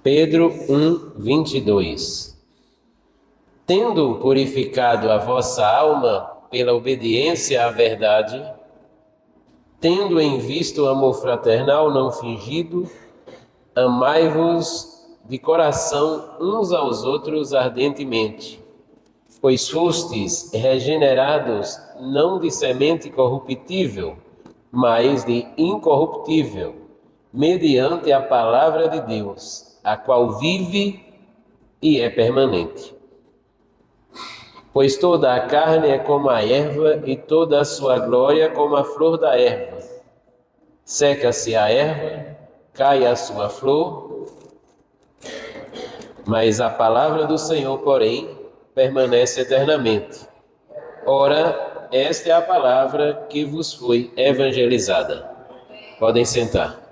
Pedro 1:22. Tendo purificado a vossa alma pela obediência à verdade, tendo em vista o amor fraternal não fingido, amai-vos de coração uns aos outros ardentemente, pois fostes regenerados não de semente corruptível, mas de incorruptível, mediante a palavra de Deus, a qual vive e é permanente. Pois toda a carne é como a erva, e toda a sua glória como a flor da erva. Seca-se a erva, cai a sua flor, mas a palavra do Senhor, porém, permanece eternamente. Ora, esta é a palavra que vos foi evangelizada. Podem sentar.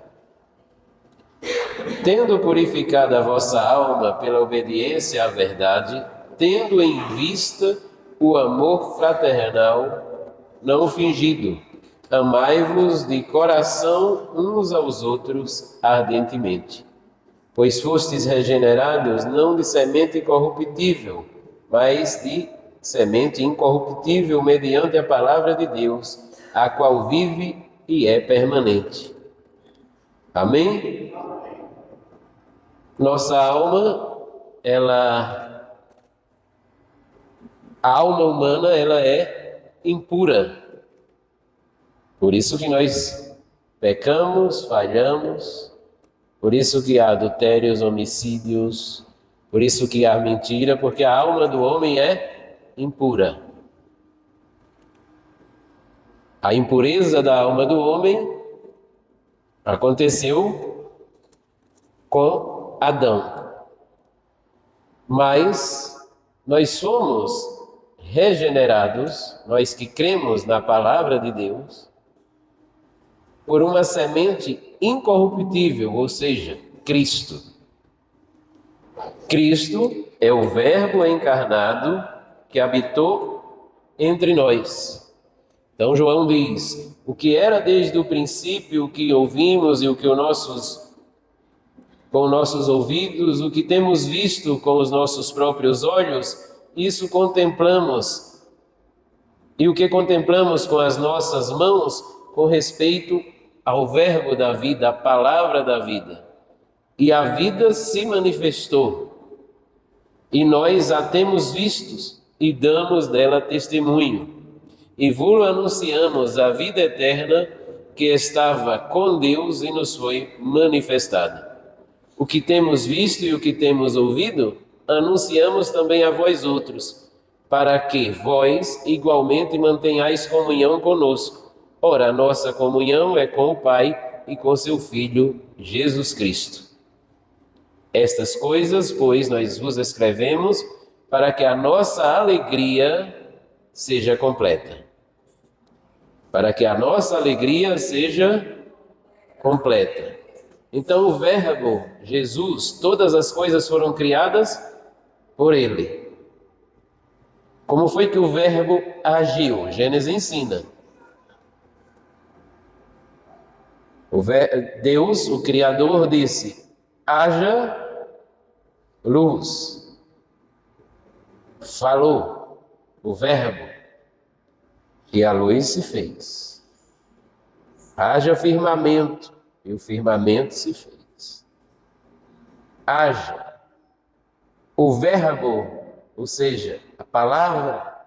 Tendo purificado a vossa alma pela obediência à verdade, tendo em vista o amor fraternal não fingido, amai-vos de coração uns aos outros ardentemente. Pois fostes regenerados não de semente corruptível, mas de semente incorruptível, mediante a palavra de Deus, a qual vive e é permanente. Amém? Nossa alma, a alma humana, ela é impura. Por isso que nós pecamos, falhamos, por isso que há adultérios, homicídios, por isso que há mentira, porque a alma do homem é impura. A impureza da alma do homem aconteceu com Adão. Mas nós somos regenerados, nós que cremos na palavra de Deus, por uma semente incorruptível, ou seja, Cristo. Cristo é o Verbo encarnado que habitou entre nós. Então João diz, o que era desde o princípio, o que ouvimos e o que com nossos ouvidos, o que temos visto com os nossos próprios olhos, isso contemplamos. E o que contemplamos com as nossas mãos, com respeito ao Verbo da vida, a palavra da vida. E a vida se manifestou, e nós a temos vistos, e damos dela testemunho. E vos anunciamos a vida eterna que estava com Deus e nos foi manifestada. O que temos visto e o que temos ouvido, anunciamos também a vós outros, para que vós igualmente mantenhais comunhão conosco. Ora, a nossa comunhão é com o Pai e com seu Filho, Jesus Cristo. Estas coisas, pois, nós vos escrevemos para que a nossa alegria seja completa. Para que a nossa alegria seja completa. Então, o Verbo, Jesus, todas as coisas foram criadas por Ele. Como foi que o Verbo agiu? Gênesis ensina. Deus, o Criador, disse, haja luz. Falou o Verbo e a luz se fez. Haja firmamento e o firmamento se fez. Haja o Verbo, ou seja, a palavra,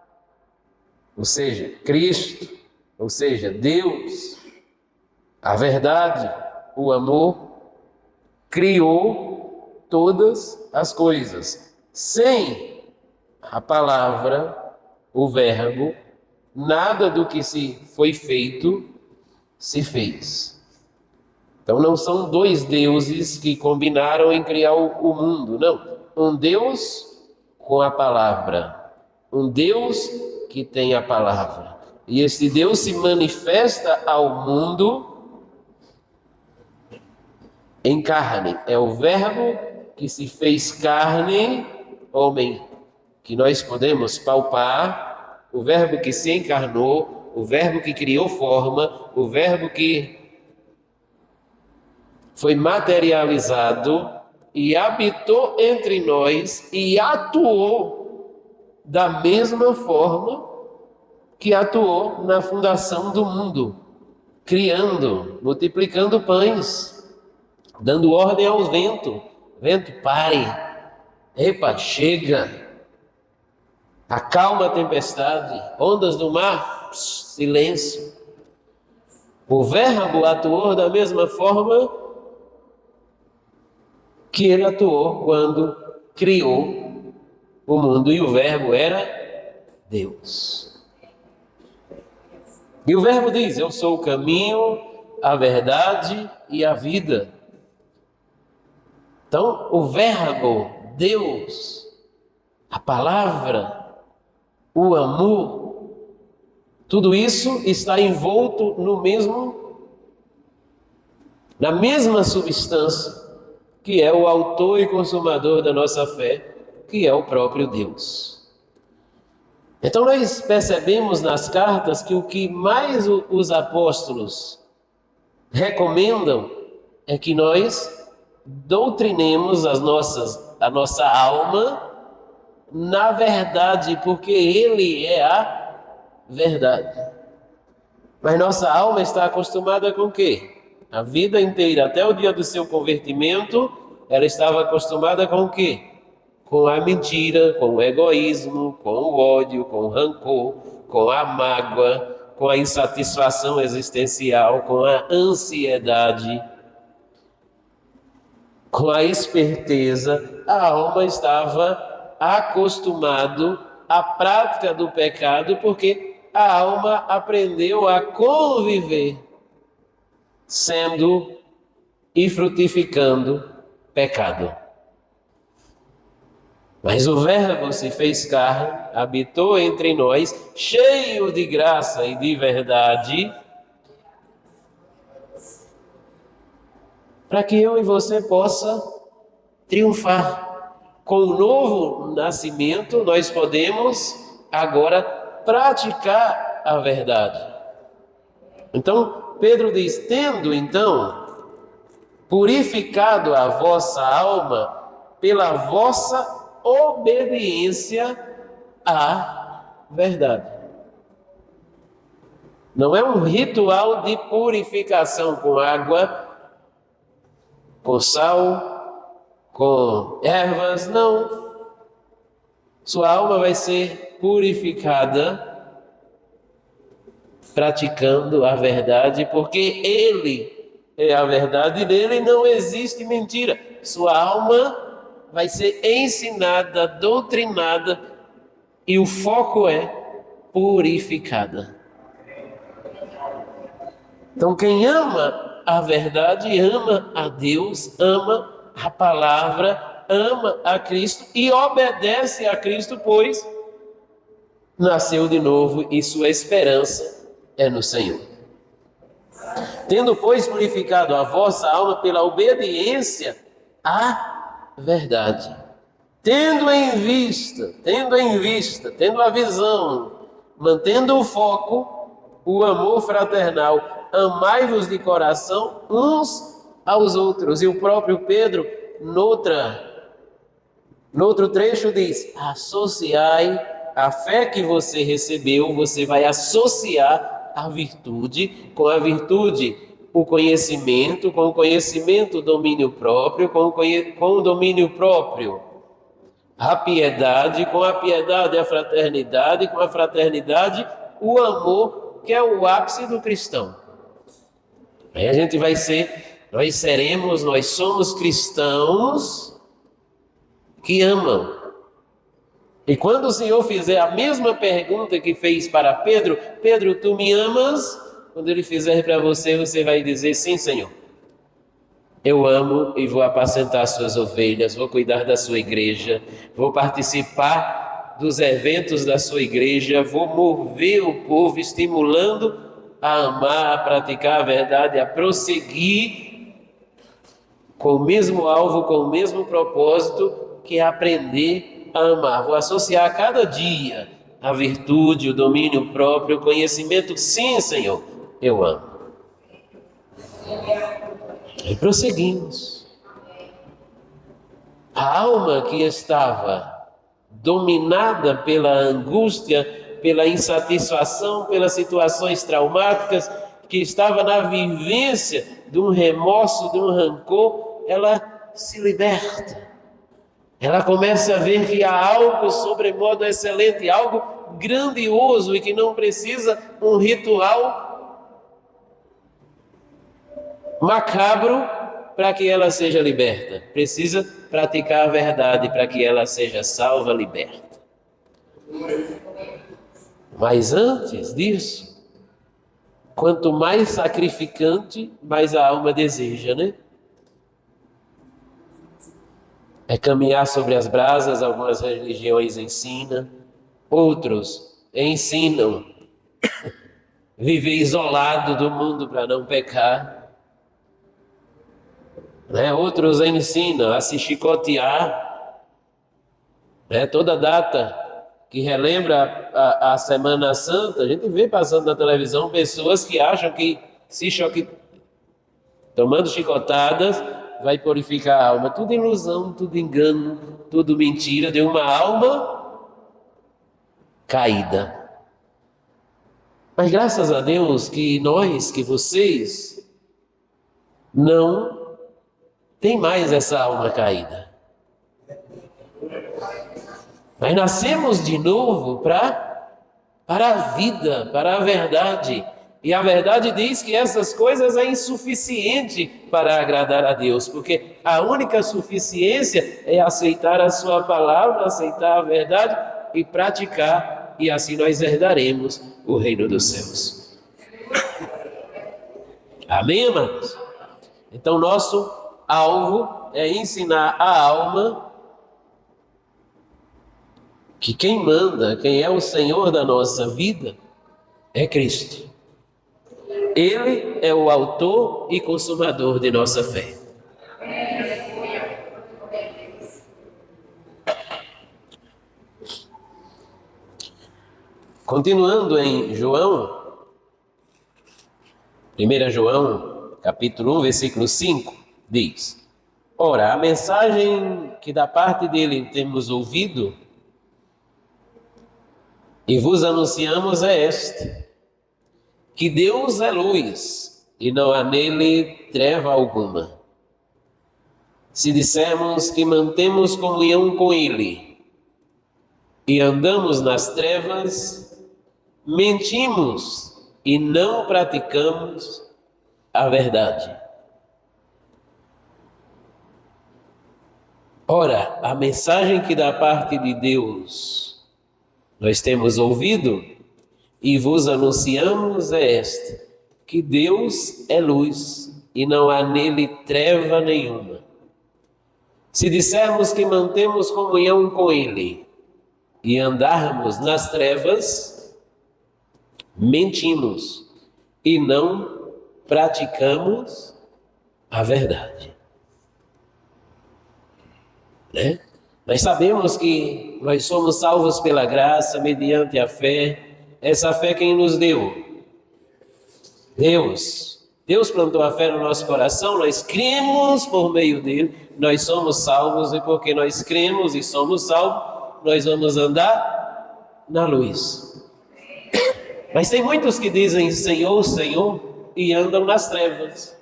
ou seja, Cristo, ou seja, Deus, a verdade, o amor, criou todas as coisas. Sem a palavra, o Verbo, nada do que se foi feito se fez. Então não são dois deuses que combinaram em criar o mundo, não. Um Deus com a palavra, um Deus que tem a palavra. E esse Deus se manifesta ao mundo em carne. É o Verbo que se fez carne, homem, que nós podemos palpar, o Verbo que se encarnou, o Verbo que criou forma, o Verbo que foi materializado e habitou entre nós e atuou da mesma forma que atuou na fundação do mundo, criando, multiplicando pães, dando ordem ao vento. Vento, pare. Epa, chega. Acalma a tempestade. Ondas do mar, silêncio. O Verbo atuou da mesma forma que ele atuou quando criou o mundo, e o Verbo era Deus. E o Verbo diz: eu sou o caminho, a verdade e a vida. Então, o Verbo, Deus, a palavra, o amor, tudo isso está envolto na mesma substância, que é o autor e consumador da nossa fé, que é o próprio Deus. Então nós percebemos nas cartas que o que mais os apóstolos recomendam é que nós doutrinemos a nossa alma na verdade, porque Ele é a verdade. Mas nossa alma está acostumada com o quê? A vida inteira, até o dia do seu convertimento, ela estava acostumada com o quê? Com a mentira, com o egoísmo, com o ódio, com o rancor, com a mágoa, com a insatisfação existencial, com a ansiedade, com a esperteza. A alma estava acostumada à prática do pecado, porque a alma aprendeu a conviver sendo e frutificando pecado. Mas o Verbo se fez carne, habitou entre nós, cheio de graça e de verdade, para que eu e você possa triunfar. Com o novo nascimento, nós podemos agora praticar a verdade. Então, Pedro diz: tendo então purificado a vossa alma pela vossa obediência à verdade. Não é um ritual de purificação com água, com sal, com ervas, não. Sua alma vai ser purificada praticando a verdade, porque Ele é a verdade e nele não existe mentira. Sua alma vai ser ensinada, doutrinada, e o foco é purificada. Então, quem ama a verdade, ama a Deus, ama a palavra, ama a Cristo e obedece a Cristo, pois nasceu de novo e sua esperança é no Senhor. Tendo, pois, purificado a vossa alma pela obediência à verdade, tendo em vista, tendo a visão, mantendo o foco, o amor fraternal, amai-vos de coração uns aos outros. E o próprio Pedro, noutro trecho, diz: associai a fé que você recebeu, você vai associar a virtude, com a virtude o conhecimento, com o conhecimento o domínio próprio, com o domínio próprio a piedade, com a piedade a fraternidade, com a fraternidade o amor, que é o ápice do cristão. Aí a gente nós somos cristãos que amam. E quando o Senhor fizer a mesma pergunta que fez para Pedro: Pedro, tu me amas? Quando Ele fizer para você, você vai dizer: sim, Senhor. Eu amo e vou apacentar suas ovelhas, vou cuidar da sua igreja, vou participar dos eventos da sua igreja, vou mover o povo, estimulando a amar, a praticar a verdade, a prosseguir com o mesmo alvo, com o mesmo propósito, que é aprender a amar. Vou associar a cada dia a virtude, o domínio próprio, o conhecimento. Sim, Senhor, eu amo. E prosseguimos. A alma que estava dominada pela angústia, pela insatisfação, pelas situações traumáticas, que estava na vivência de um remorso, de um rancor, ela se liberta. Ela começa a ver que há algo sobremodo excelente, algo grandioso e que não precisa um ritual macabro para que ela seja liberta. Precisa praticar a verdade para que ela seja salva, liberta. Mas antes disso, quanto mais sacrificante, mais a alma deseja, né? É caminhar sobre as brasas, algumas religiões ensinam, outros ensinam viver isolado do mundo para não pecar, né? Outros ensinam a se chicotear, né? Toda data que relembra a Semana Santa, a gente vê passando na televisão pessoas que acham que se tomando chicotadas vai purificar a alma. Tudo ilusão, tudo engano, tudo mentira de uma alma caída. Mas graças a Deus que nós, que vocês, não tem mais essa alma caída. Nós nascemos de novo para a vida, para a verdade. E a verdade diz que essas coisas é insuficiente para agradar a Deus, porque a única suficiência é aceitar a sua palavra, aceitar a verdade e praticar, e assim nós herdaremos o reino dos céus. Amém, amados? Então, nosso alvo é ensinar a alma que quem manda, quem é o Senhor da nossa vida, é Cristo. Ele é o autor e consumador de nossa fé. Continuando em João, 1 João, capítulo 1, versículo 5, diz: Ora, a mensagem que da parte dele temos ouvido e vos anunciamos é esta: que Deus é luz e não há nele treva alguma. Se dissermos que mantemos comunhão com ele e andamos nas trevas, mentimos e não praticamos a verdade. Ora, a mensagem que da parte de Deus nós temos ouvido e vos anunciamos é esta: que Deus é luz e não há nele treva nenhuma. Se dissermos que mantemos comunhão com ele e andarmos nas trevas, mentimos e não praticamos a verdade. Né? Nós sabemos que nós somos salvos pela graça, mediante a fé. Essa fé quem nos deu? Deus. Deus plantou a fé no nosso coração, nós cremos por meio dele, nós somos salvos, e porque nós cremos e somos salvos, nós vamos andar na luz. Mas tem muitos que dizem Senhor, Senhor, e andam nas trevas.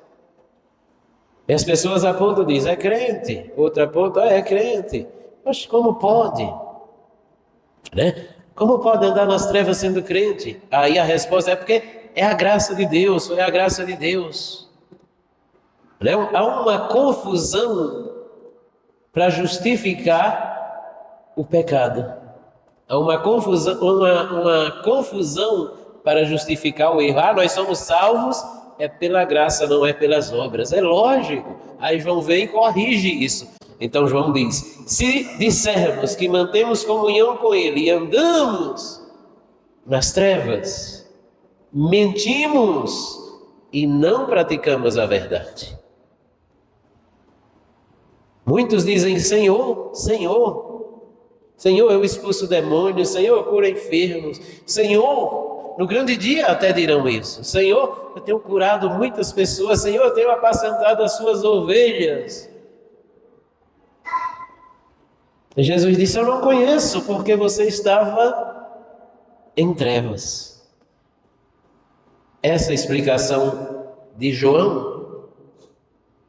E as pessoas apontam e dizem, é crente. Outra aponta, é crente. Mas como pode? Né? Como pode andar nas trevas sendo crente? Aí a resposta é porque é a graça de Deus, foi a graça de Deus. Né? Há uma confusão para justificar o pecado. Há uma confusão para justificar o erro. Ah, nós somos salvos, é pela graça, não é pelas obras. É lógico. Aí João vem e corrige isso. Então João diz, se dissermos que mantemos comunhão com ele e andamos nas trevas, mentimos e não praticamos a verdade. Muitos dizem, Senhor, Senhor, Senhor, eu expulso demônios, Senhor, eu curo enfermos, Senhor, no grande dia até dirão isso, Senhor, eu tenho curado muitas pessoas, Senhor, eu tenho apacentado as suas ovelhas. Jesus disse: eu não conheço, porque você estava em trevas. Essa é a explicação de João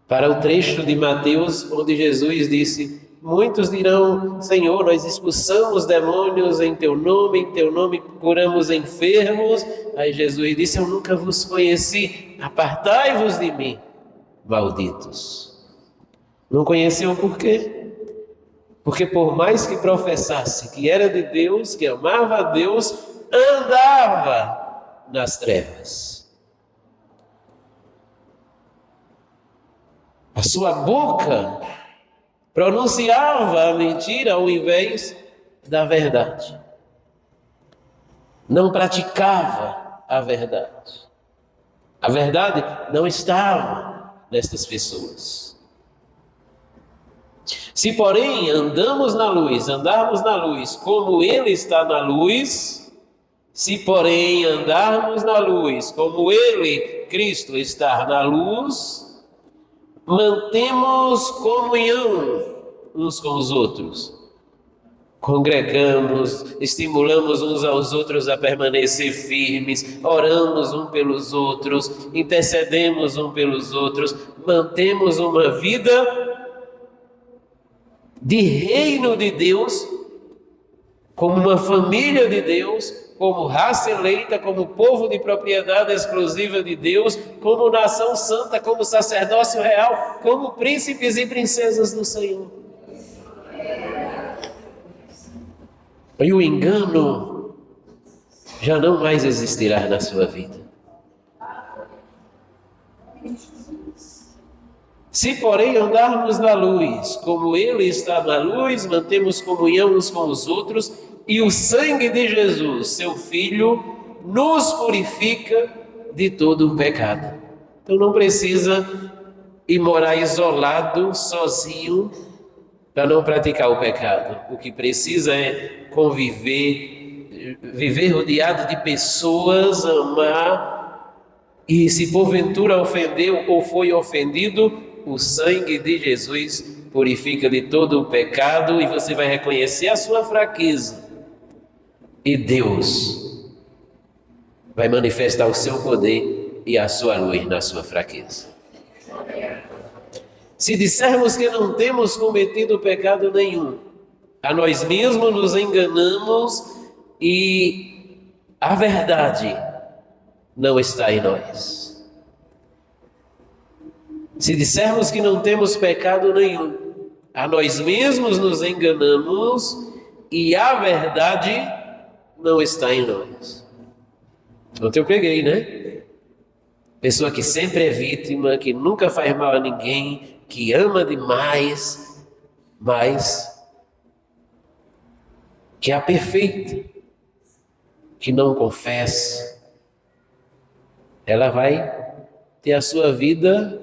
para o trecho de Mateus, onde Jesus disse: muitos dirão, Senhor, nós expulsamos demônios em teu nome curamos enfermos. Aí Jesus disse: eu nunca vos conheci, apartai-vos de mim, malditos. Não conheceu por quê? Porque por mais que professasse que era de Deus, que amava a Deus, andava nas trevas. A sua boca pronunciava a mentira ao invés da verdade. Não praticava a verdade. A verdade não estava nestas pessoas. Se, porém, andarmos na luz, como Ele está na luz, se, porém, andarmos na luz, como Ele, Cristo, está na luz, mantemos comunhão uns com os outros. Congregamos, estimulamos uns aos outros a permanecer firmes, oramos uns pelos outros, intercedemos uns pelos outros, mantemos uma vida de reino de Deus, como uma família de Deus, como raça eleita, como povo de propriedade exclusiva de Deus, como nação santa, como sacerdócio real, como príncipes e princesas do Senhor. E o engano já não mais existirá na sua vida. Se, porém, andarmos na luz, como Ele está na luz, mantemos comunhão uns com os outros, e o sangue de Jesus, seu Filho, nos purifica de todo o pecado. Então não precisa ir morar isolado, sozinho, para não praticar o pecado. O que precisa é conviver, viver rodeado de pessoas, amar, e se porventura ofendeu ou foi ofendido, o sangue de Jesus purifica de todo o pecado e você vai reconhecer a sua fraqueza. E Deus vai manifestar o seu poder e a sua luz na sua fraqueza. Se dissermos que não temos cometido pecado nenhum, a nós mesmos nos enganamos e a verdade não está em nós. Se dissermos que não temos pecado nenhum, a nós mesmos nos enganamos e a verdade não está em nós. Ontem eu peguei, né? Pessoa que sempre é vítima, que nunca faz mal a ninguém, que ama demais, mas que é a perfeita, que não confessa. Ela vai ter a sua vida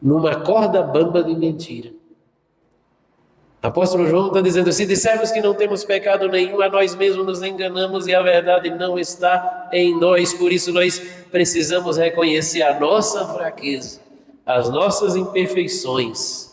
numa corda bamba de mentira. Apóstolo João está dizendo: se dissermos que não temos pecado nenhum, a nós mesmos nos enganamos e a verdade não está em nós. Por isso nós precisamos reconhecer a nossa fraqueza, as nossas imperfeições.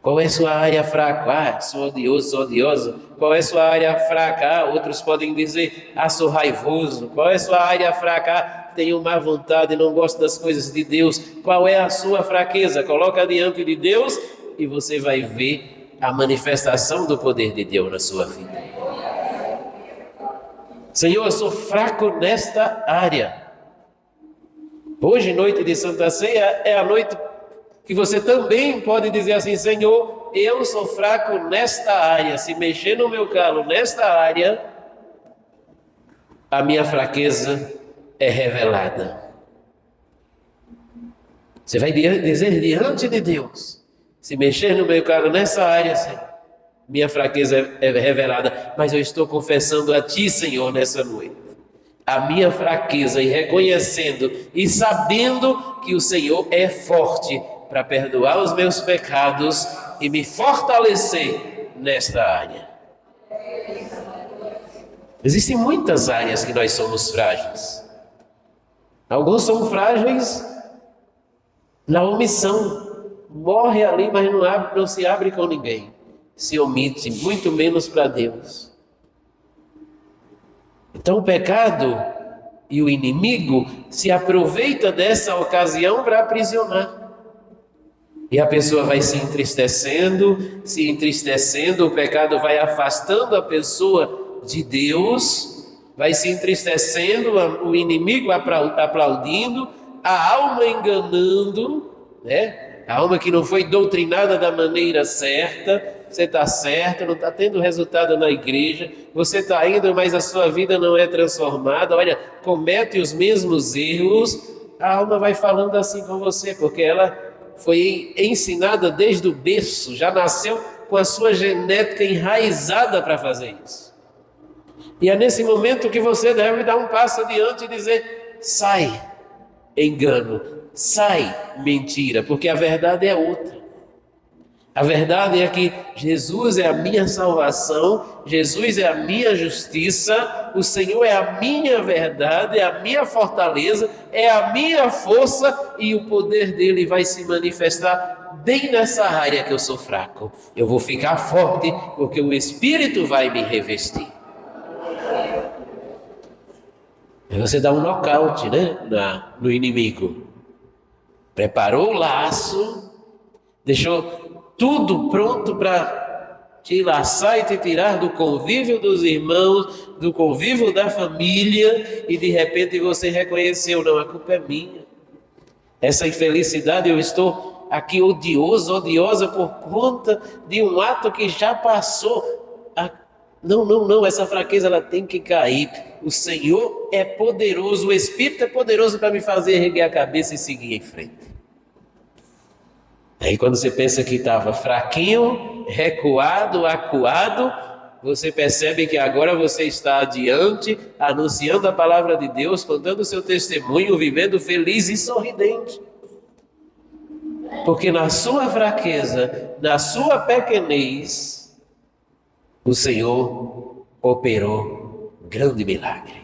Qual é sua área fraca? Sou odioso, sou odiosa. Qual é sua área fraca? Outros podem dizer: sou raivoso. Qual é sua área fraca? Tenho má vontade, não gosto das coisas de Deus. Qual é a sua fraqueza? Coloca diante de Deus e você vai ver a manifestação do poder de Deus na sua vida. Senhor, eu sou fraco nesta área. Hoje, noite de Santa Ceia, é a noite que você também pode dizer assim: Senhor, eu sou fraco nesta área. Se mexer no meu calo nesta área, a minha fraqueza é revelada. Você vai dizer diante de Deus: se mexer no meu calo nessa área, Senhor, minha fraqueza é revelada. Mas eu estou confessando a Ti, Senhor, nessa noite, a minha fraqueza, e reconhecendo e sabendo que o Senhor é forte para perdoar os meus pecados e me fortalecer nesta área. Existem muitas áreas que nós somos frágeis. Alguns são frágeis na omissão. morre ali, mas não se abre com ninguém. Se omite, muito menos para Deus. Então o pecado e o inimigo se aproveita dessa ocasião para aprisionar. E a pessoa vai se entristecendo, o pecado vai afastando a pessoa de Deus, vai se entristecendo, o inimigo aplaudindo, a alma enganando, né? A alma que não foi doutrinada da maneira certa. Você está certo, não está tendo resultado na igreja, você está indo, mas a sua vida não é transformada, olha, comete os mesmos erros. A alma vai falando assim com você, porque ela foi ensinada desde o berço, já nasceu com a sua genética enraizada para fazer isso. E é nesse momento que você deve dar um passo adiante e dizer: sai, engano, sai, mentira, porque a verdade é outra. A verdade é que Jesus é a minha salvação, Jesus é a minha justiça, o Senhor é a minha verdade, é a minha fortaleza, é a minha força, e o poder dele vai se manifestar bem nessa área que eu sou fraco. Eu vou ficar forte porque o Espírito vai me revestir. Aí você dá um nocaute, né, no inimigo. Preparou o laço, deixou tudo pronto para te laçar e te tirar do convívio dos irmãos, do convívio da família, e de repente você reconheceu: não, a culpa é minha. Essa infelicidade, eu estou aqui odiosa por conta de um ato que já passou. Não, essa fraqueza ela tem que cair. O Senhor é poderoso, o Espírito é poderoso para me fazer erguer a cabeça e seguir em frente. Aí quando você pensa que estava fraquinho, recuado, acuado, você percebe que agora você está adiante, anunciando a palavra de Deus, contando o seu testemunho, vivendo feliz e sorridente. Porque na sua fraqueza, na sua pequenez, o Senhor operou grande milagre.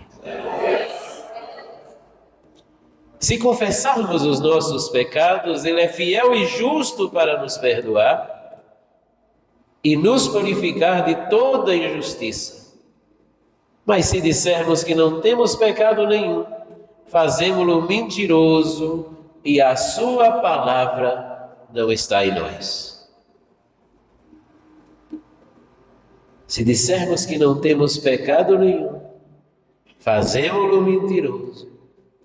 Se confessarmos os nossos pecados, Ele é fiel e justo para nos perdoar e nos purificar de toda injustiça. Mas se dissermos que não temos pecado nenhum, fazemo-lo mentiroso e a sua palavra não está em nós. Se dissermos que não temos pecado nenhum, fazemo-lo mentiroso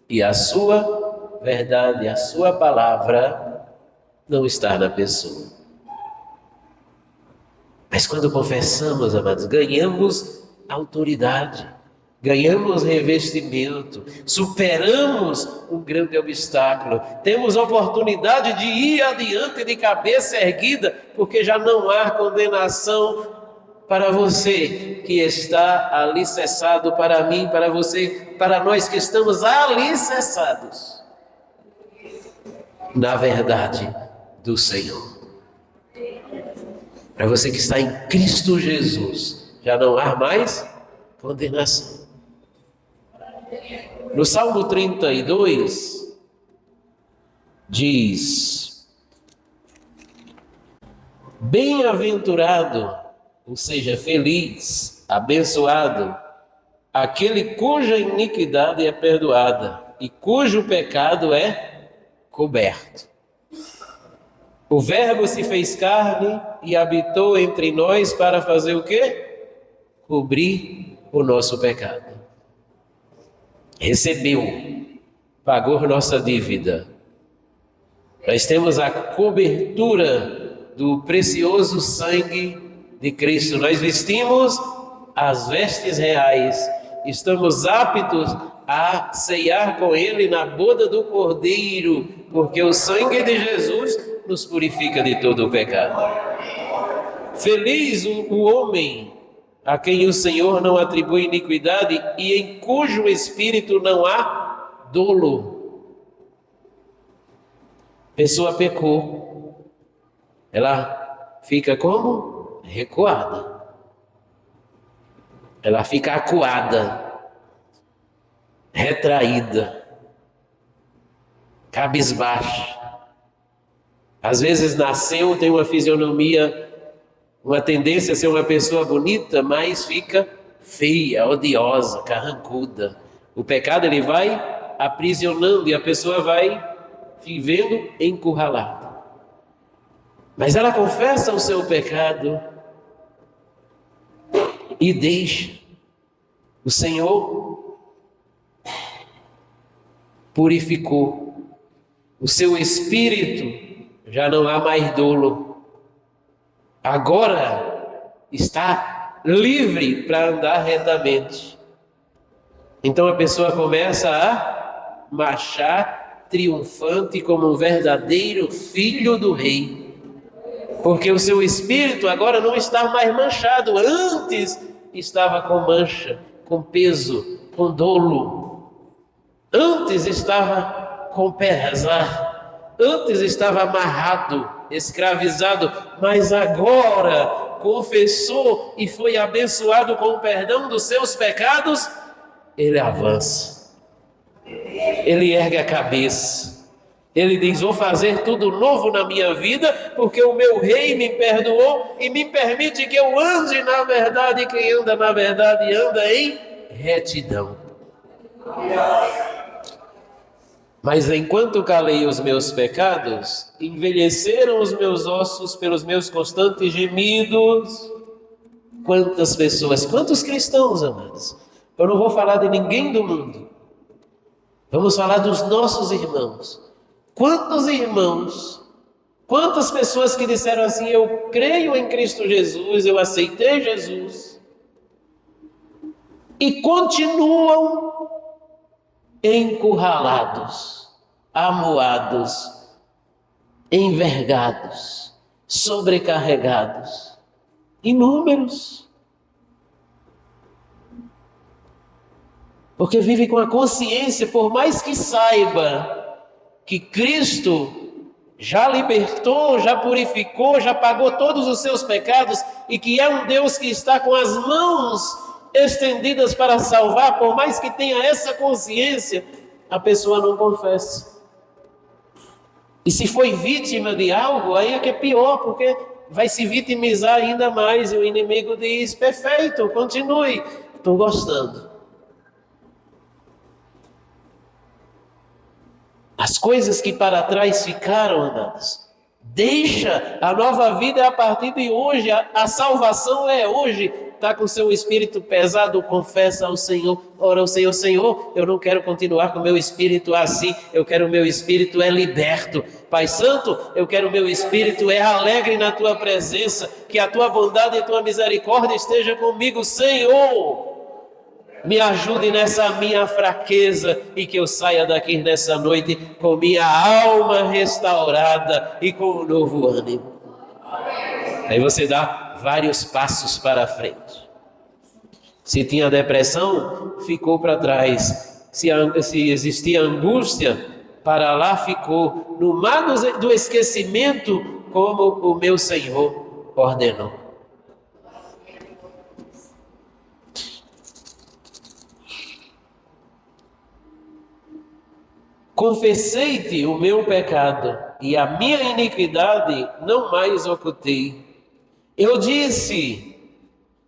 e a sua verdade, a sua palavra não está na pessoa. Mas quando confessamos, amados, ganhamos autoridade, ganhamos revestimento, superamos um grande obstáculo, temos oportunidade de ir adiante de cabeça erguida, porque já não há condenação para você que está alicerçado, para mim, para você, para nós que estamos alicerçados na verdade do Senhor. Para você que está em Cristo Jesus, já não há mais condenação. No Salmo 32, diz: bem-aventurado, ou seja, feliz, abençoado, aquele cuja iniquidade é perdoada e cujo pecado é coberto. O Verbo se fez carne e habitou entre nós para fazer o quê? Cobrir o nosso pecado. Recebeu, pagou nossa dívida. Nós temos a cobertura do precioso sangue de Cristo. Nós vestimos as vestes reais, estamos aptos a ceiar com Ele na boda do Cordeiro, porque o sangue de Jesus nos purifica de todo o pecado. Feliz o homem a quem o Senhor não atribui iniquidade e em cujo espírito não há dolo. Pessoa pecou, ela fica como? Recuada. Ela fica acuada, retraída, cabisbaixa. Às vezes nasceu, tem uma fisionomia, uma tendência a ser uma pessoa bonita, mas fica feia, odiosa, carrancuda. O pecado ele vai aprisionando e a pessoa vai vivendo encurralada. Mas ela confessa o seu pecado e deixa. O Senhor purificou. O seu espírito já não há mais dolo. Agora está livre para andar retamente. Então a pessoa começa a marchar triunfante como um verdadeiro filho do rei. Porque o seu espírito agora não está mais manchado. Antes estava com mancha, com peso, com dolo. Antes estava com pesar. Antes estava amarrado, escravizado. Mas agora confessou e foi abençoado com o perdão dos seus pecados. Ele avança. Ele ergue a cabeça. Ele diz, vou fazer tudo novo na minha vida, porque o meu rei me perdoou e me permite que eu ande na verdade. Quem anda na verdade anda em retidão. Mas enquanto calei os meus pecados, envelheceram os meus ossos pelos meus constantes gemidos. Quantas pessoas, quantos cristãos, amados? Eu não vou falar de ninguém do mundo. Vamos falar dos nossos irmãos. Quantos irmãos, quantas pessoas que disseram assim, eu creio em Cristo Jesus, eu aceitei Jesus, e continuam encurralados, amuados, envergados, sobrecarregados, inúmeros. Porque vive com a consciência, por mais que saiba que Cristo já libertou, já purificou, já pagou todos os seus pecados e que é um Deus que está com as mãos estendidas para salvar, por mais que tenha essa consciência, a pessoa não confessa. E se foi vítima de algo, aí é que é pior, porque vai se vitimizar ainda mais e o inimigo diz, perfeito, continue, estou gostando. As coisas que para trás ficaram, amados, deixa, a nova vida é a partir de hoje, a salvação é hoje. Está com seu espírito pesado, confessa ao Senhor, ora ao Senhor, Senhor, eu não quero continuar com o meu espírito assim, eu quero o meu espírito é liberto. Pai Santo, eu quero o meu espírito é alegre na Tua presença, que a Tua bondade e a Tua misericórdia esteja comigo, Senhor. Me ajude nessa minha fraqueza e que eu saia daqui nessa noite com minha alma restaurada e com um novo ânimo. Aí você dá vários passos para frente. Se tinha depressão, ficou para trás. Se existia angústia, para lá ficou. No mar do esquecimento, como o meu Senhor ordenou. Confessei-te o meu pecado e a minha iniquidade não mais ocultei. Eu disse,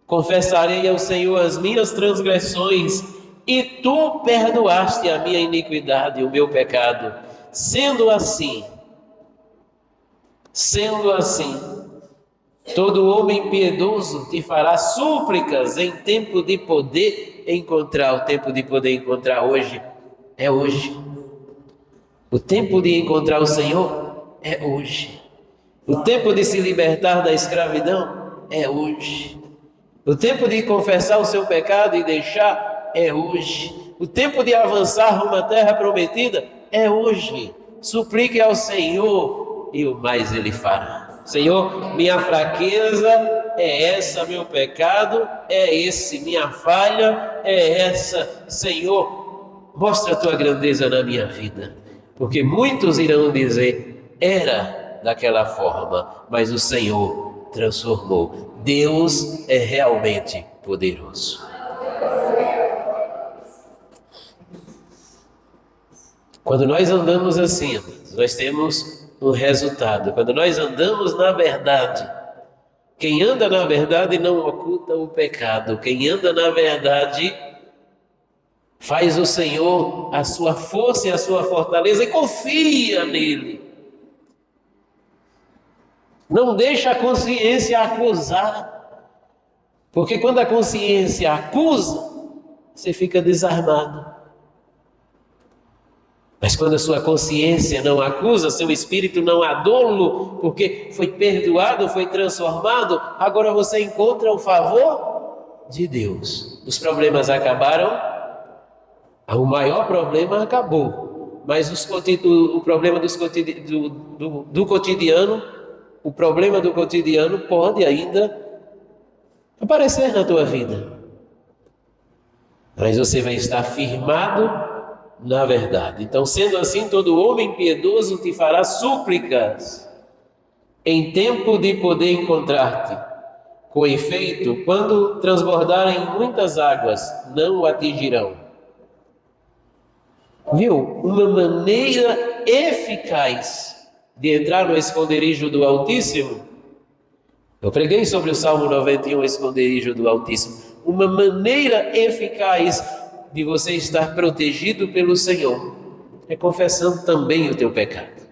confessarei ao Senhor as minhas transgressões e tu perdoaste a minha iniquidade e o meu pecado. Sendo assim, todo homem piedoso te fará súplicas em tempo de poder encontrar. O tempo de poder encontrar hoje é hoje. O tempo de encontrar o Senhor é hoje. O tempo de se libertar da escravidão é hoje. O tempo de confessar o seu pecado e deixar é hoje. O tempo de avançar rumo à terra prometida é hoje. Suplique ao Senhor e o mais Ele fará. Senhor, minha fraqueza é essa, meu pecado é esse, minha falha é essa. Senhor, mostra a Tua grandeza na minha vida. Porque muitos irão dizer, era daquela forma, mas o Senhor transformou. Deus é realmente poderoso. Quando nós andamos assim, nós temos um resultado. Quando nós andamos na verdade, quem anda na verdade não oculta o pecado. Quem anda na verdade faz o Senhor a sua força e a sua fortaleza e confia nele. Não deixa a consciência acusar, porque quando a consciência acusa, você fica desarmado. Mas quando a sua consciência não acusa, seu espírito não há dolo, porque foi perdoado, foi transformado, agora você encontra o favor de Deus. Os problemas acabaram, o maior problema acabou, mas o problema do cotidiano, o problema do cotidiano pode ainda aparecer na tua vida. Mas você vai estar firmado na verdade. Então, sendo assim, todo homem piedoso te fará súplicas em tempo de poder encontrar-te. Com efeito, quando transbordarem muitas águas, não o atingirão. Viu? Uma maneira eficaz de entrar no esconderijo do Altíssimo. Eu preguei sobre o Salmo 91, esconderijo do Altíssimo. Uma maneira eficaz de você estar protegido pelo Senhor é confessando também o teu pecado,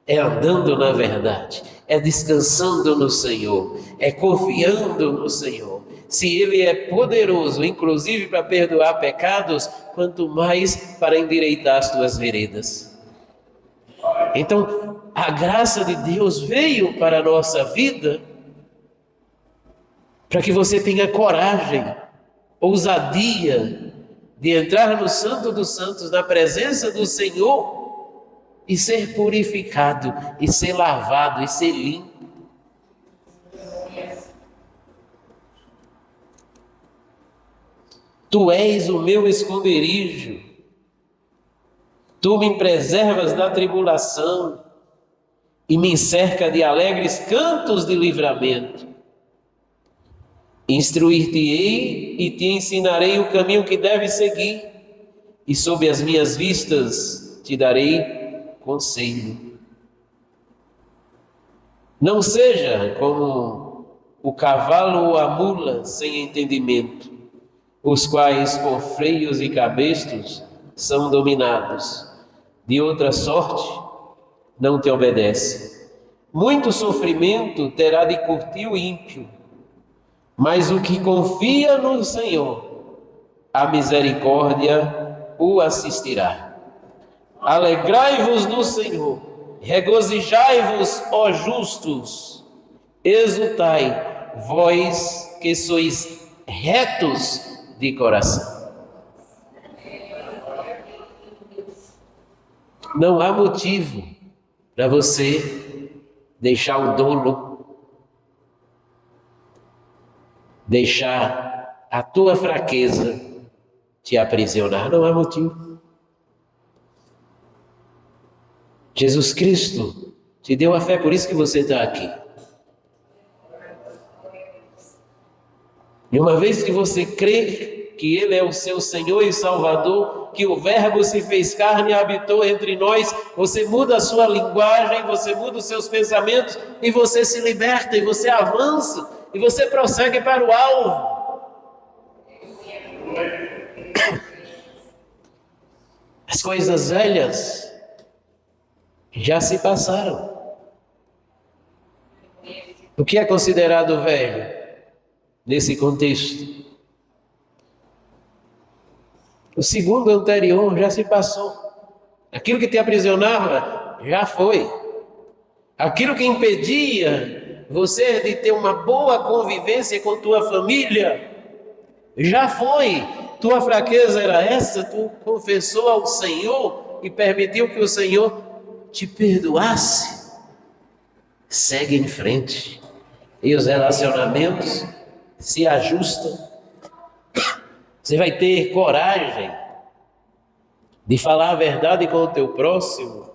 é andando na verdade, é descansando no Senhor, é confiando no Senhor. Se Ele é poderoso, inclusive para perdoar pecados, quanto mais para endireitar as tuas veredas. Então, a graça de Deus veio para a nossa vida para que você tenha coragem, ousadia de entrar no Santo dos Santos, na presença do Senhor e ser purificado, e ser lavado, e ser limpo. Tu és o meu esconderijo, tu me preservas da tribulação e me cerca de alegres cantos de livramento. Instruir-te-ei e te ensinarei o caminho que deves seguir, e sob as minhas vistas te darei conselho. Não seja como o cavalo ou a mula sem entendimento, os quais por freios e cabestos são dominados. De outra sorte, não te obedece. Muito sofrimento terá de curtir o ímpio, mas o que confia no Senhor, a misericórdia o assistirá. Alegrai-vos no Senhor, regozijai-vos, ó justos, exultai, vós que sois retos de coração. Não há motivo para você deixar o dolo, deixar a tua fraqueza te aprisionar. Não há motivo. Jesus Cristo te deu a fé, por isso que você está aqui. E uma vez que você crê que Ele é o seu Senhor e Salvador, que o Verbo se fez carne e habitou entre nós, você muda a sua linguagem, você muda os seus pensamentos, e você se liberta, e você avança, e você prossegue para o alvo. As coisas velhas já se passaram. O que é considerado velho nesse contexto? O segundo anterior já se passou. Aquilo que te aprisionava já foi. Aquilo que impedia você de ter uma boa convivência com tua família já foi. Tua fraqueza era essa, tu confessou ao Senhor e permitiu que o Senhor te perdoasse. Segue em frente. E os relacionamentos se ajustam. Você vai ter coragem de falar a verdade com o teu próximo,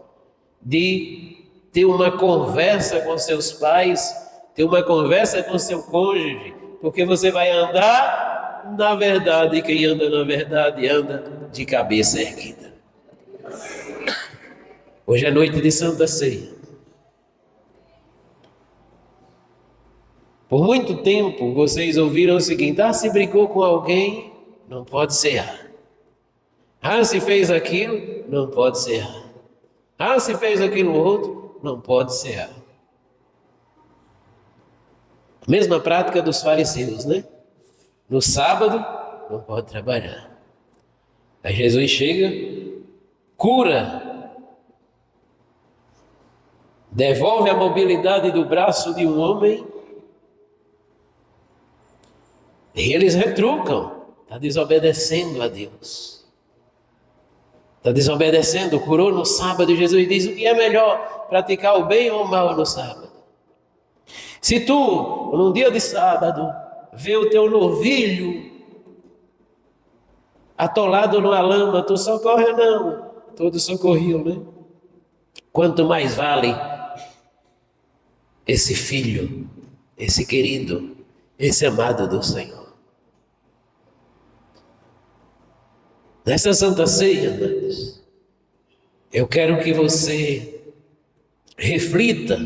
de ter uma conversa com seus pais, ter uma conversa com seu cônjuge, porque você vai andar na verdade, e quem anda na verdade anda de cabeça erguida. Hoje é noite de Santa Ceia. Por muito tempo vocês ouviram o seguinte: se brigou com alguém, não pode cear. Se fez aquilo, não pode cear. Se fez aquilo outro, não pode cear. Mesma prática dos fariseus, né? No sábado, não pode trabalhar. Aí Jesus chega, cura, devolve a mobilidade do braço de um homem, e eles retrucam: está desobedecendo a Deus. Está desobedecendo, curou no sábado. E Jesus diz: o que é melhor, praticar o bem ou o mal no sábado? Se tu, num dia de sábado, vê o teu novilho atolado numa lama, tu socorre ou não? Todos socorriam, né? Quanto mais vale esse filho, esse querido, esse amado do Senhor. Nessa Santa Ceia, amados, eu quero que você reflita,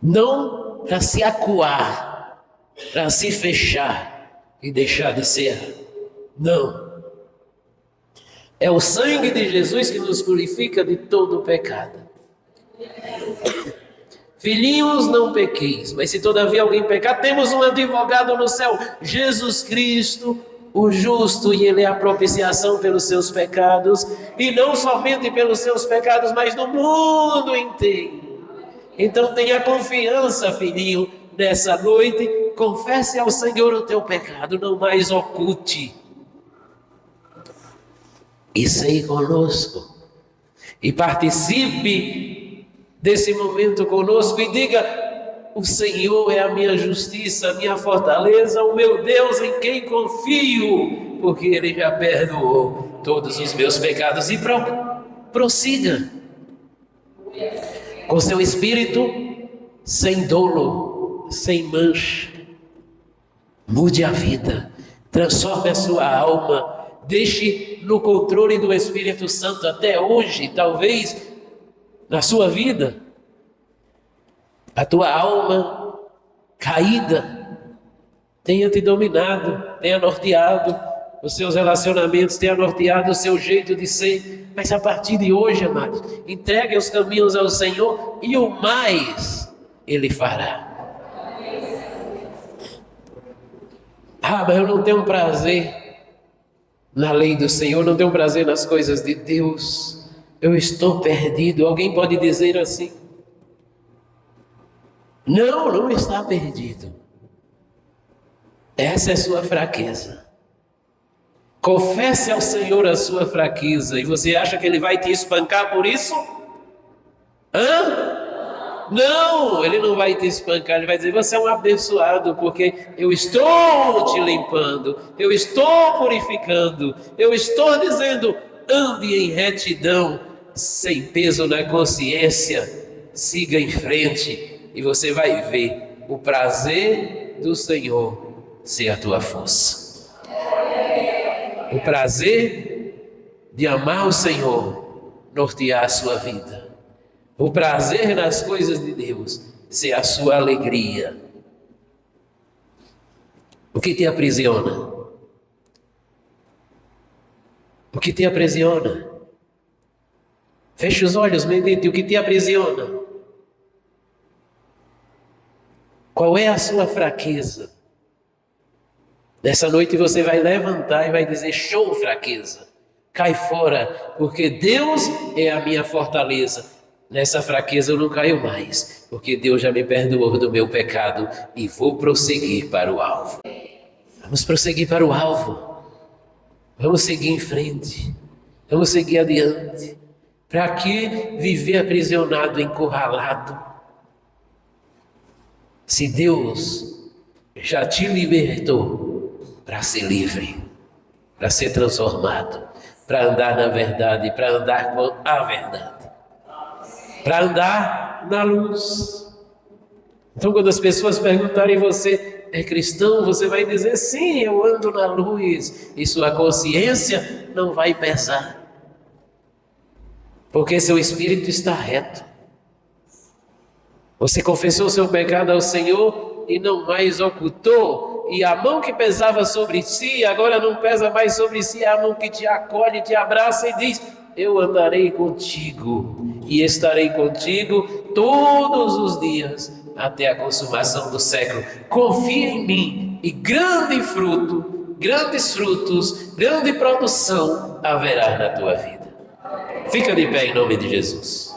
não para se acuar, para se fechar e deixar de ser. Não. É o sangue de Jesus que nos purifica de todo o pecado. Filhinhos, não pequeis, mas se todavia alguém pecar, temos um advogado no céu, Jesus Cristo, o justo, e Ele é a propiciação pelos seus pecados, e não somente pelos seus pecados, mas do mundo inteiro. Então tenha confiança, filhinho, nessa noite, confesse ao Senhor o teu pecado, não mais oculte. E seja conosco, e participe desse momento conosco, e diga: o Senhor é a minha justiça, a minha fortaleza, o meu Deus em quem confio, porque Ele já perdoou todos os meus pecados. E prossiga com seu espírito sem dolo, sem mancha. Mude a vida, transforme a sua alma, deixe no controle do Espírito Santo até hoje, talvez na sua vida, a tua alma caída tenha te dominado, tenha norteado os seus relacionamentos, tenha norteado o seu jeito de ser. Mas a partir de hoje, amados, entregue os caminhos ao Senhor e o mais Ele fará. Mas eu não tenho prazer na lei do Senhor, não tenho prazer nas coisas de Deus, eu estou perdido. Alguém pode dizer assim? Não está perdido. Essa é sua fraqueza. Confesse ao Senhor a sua fraqueza, e você acha que Ele vai te espancar por isso? Não, Ele não vai te espancar, Ele vai dizer: você é um abençoado, porque eu estou te limpando, eu estou purificando, eu estou dizendo: ande em retidão, sem peso na consciência, siga em frente, e você vai ver o prazer do Senhor ser a tua força. O prazer de amar o Senhor nortear a sua vida. O prazer nas coisas de Deus ser a sua alegria. O que te aprisiona? O que te aprisiona? Feche os olhos, medite. O que te aprisiona? Qual é a sua fraqueza? Nessa noite você vai levantar e vai dizer: show, fraqueza, cai fora, porque Deus é a minha fortaleza. Nessa fraqueza eu não caio mais, porque Deus já me perdoou do meu pecado, e vou prosseguir para o alvo. Vamos prosseguir para o alvo. Vamos seguir em frente. Vamos seguir adiante. Para que viver aprisionado, encurralado? Se Deus já te libertou, para ser livre, para ser transformado, para andar na verdade, para andar com a verdade, para andar na luz. Então, quando as pessoas perguntarem: você é cristão? Você vai dizer: sim, eu ando na luz, e sua consciência não vai pesar, porque seu espírito está reto. Você confessou seu pecado ao Senhor e não mais ocultou. E a mão que pesava sobre si, agora não pesa mais sobre si, é a mão que te acolhe, te abraça e diz: eu andarei contigo e estarei contigo todos os dias até a consumação do século. Confia em mim e grandes frutos, grande produção haverá na tua vida. Fica de pé em nome de Jesus.